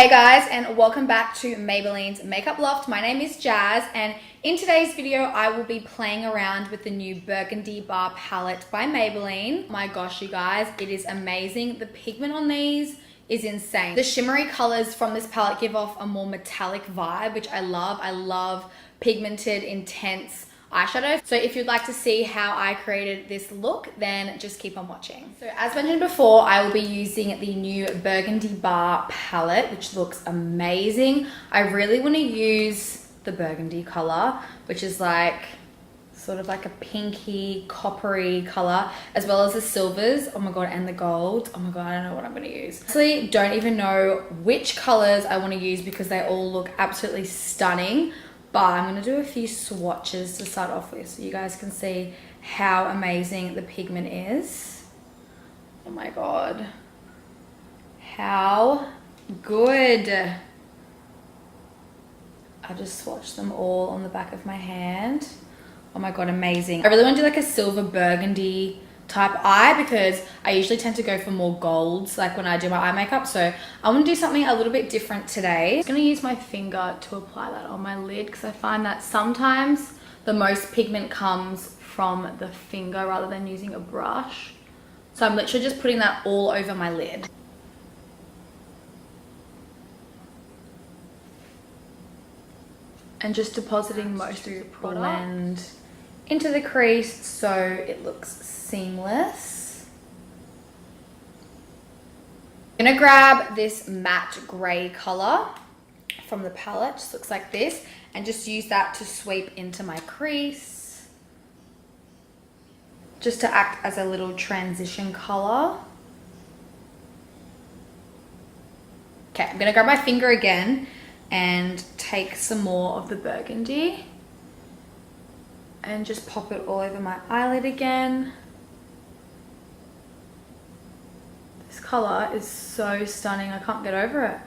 Hey guys, and welcome back to Maybelline's Makeup Loft. My name is Jazz, and in today's video I will be playing around with the new Burgundy Bar palette by Maybelline. My gosh, you guys, it is amazing. The pigment on these is insane. The shimmery colors from this palette give off a more metallic vibe, which I love. I love pigmented, intense eyeshadow. So if you'd like to see how I created this look, then just keep on watching. So as mentioned before, I will be using the new Burgundy Bar palette, which looks amazing. I really want to use the burgundy color, which is like sort of like a pinky coppery color, as well as the silvers, oh my god, and the gold. Oh my god, I don't know what I'm going to use. Actually, don't even know which colors I want to use because they all look absolutely stunning. But I'm going to do a few swatches to start off with so you guys can see how amazing the pigment is. Oh my god. How good. I just swatched them all on the back of my hand. Oh my god, amazing. I really want to do like a silver burgundy type eye because I usually tend to go for more golds like when I do my eye makeup, so I want to do something a little bit different today. I'm just going to use my finger to apply that on my lid because I find that sometimes the most pigment comes from the finger rather than using a brush. So I'm literally just putting that all over my lid. And just depositing most of the blend into the crease so it looks seamless. I'm gonna grab this matte grey color from the palette, just looks like this, and just use that to sweep into my crease, just to act as a little transition color. Okay, I'm gonna grab my finger again and take some more of the burgundy and just pop it all over my eyelid again. This color is so stunning, I can't get over it.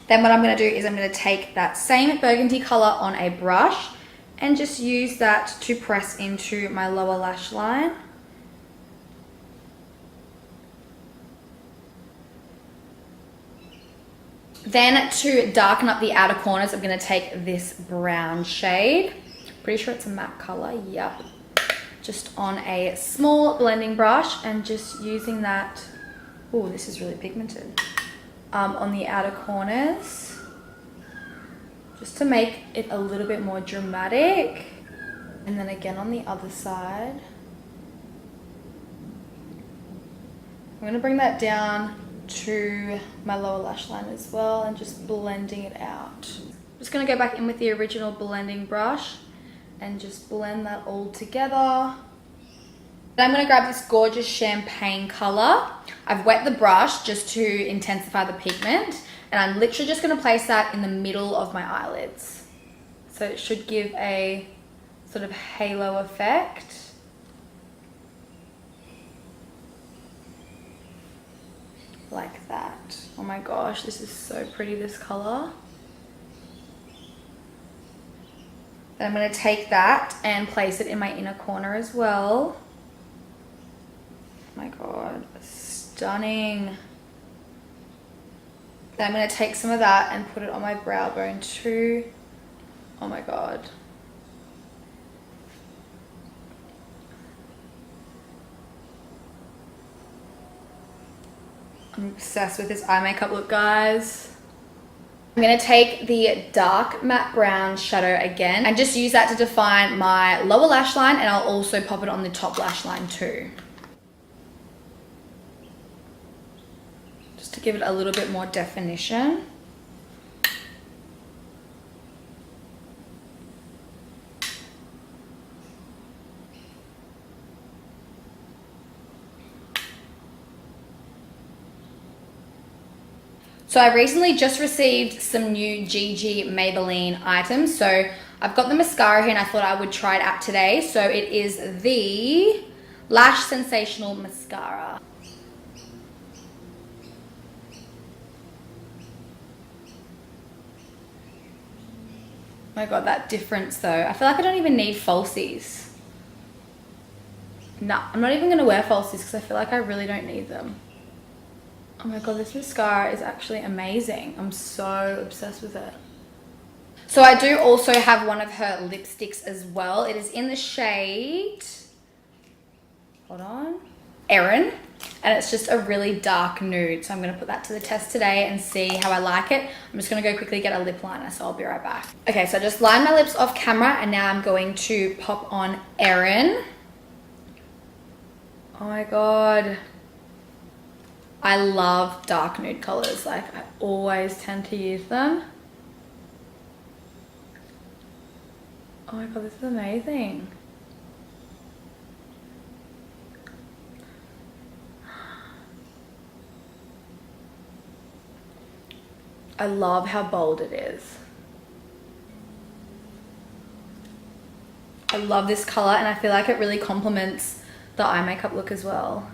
Then what I'm gonna do is I'm gonna take that same burgundy color on a brush and just use that to press into my lower lash line. Then to darken up the outer corners, I'm going to take this brown shade. Pretty sure it's a matte color, yep. Just on a small blending brush and just using that, oh, this is really pigmented, on the outer corners. Just to make it a little bit more dramatic. And then again on the other side. I'm going to bring that down to my lower lash line as well and just blending it out. I'm just going to go back in with the original blending brush and just blend that all together. Then I'm going to grab this gorgeous champagne color. I've wet the brush just to intensify the pigment, and I'm literally just going to place that in the middle of my eyelids. So it should give a sort of halo effect. Like that. Oh my gosh, this is so pretty, this color. Then I'm going to take that and place it in my inner corner as well. Oh my god, stunning. Then I'm going to take some of that and put it on my brow bone too. Oh my god. I'm obsessed with this eye makeup look, guys. I'm going to take the dark matte brown shadow again and just use that to define my lower lash line, and I'll also pop it on the top lash line too. Just to give it a little bit more definition. So I recently just received some new GG Maybelline items. So I've got the mascara here and I thought I would try it out today. So it is the Lash Sensational Mascara. Oh my god, that difference though. I feel like I don't even need falsies. Nah, I'm not even going to wear falsies because I feel like I really don't need them. Oh my god, this mascara is actually amazing. I'm so obsessed with it. So I do also have one of her lipsticks as well. It is in the shade, hold on, Erin. And it's just a really dark nude. So I'm going to put that to the test today and see how I like it. I'm just going to go quickly get a lip liner, so I'll be right back. Okay, so I just lined my lips off camera and now I'm going to pop on Erin. Oh my god. I love dark nude colors. Like, I always tend to use them. Oh my god, this is amazing. I love how bold it is. I love this color and I feel like it really complements the eye makeup look as well.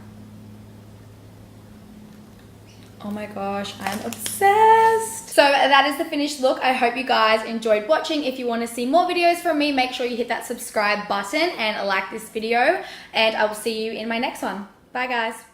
Oh my gosh, I'm obsessed. So that is the finished look. I hope you guys enjoyed watching. If you want to see more videos from me, make sure you hit that subscribe button and like this video. And I will see you in my next one. Bye guys.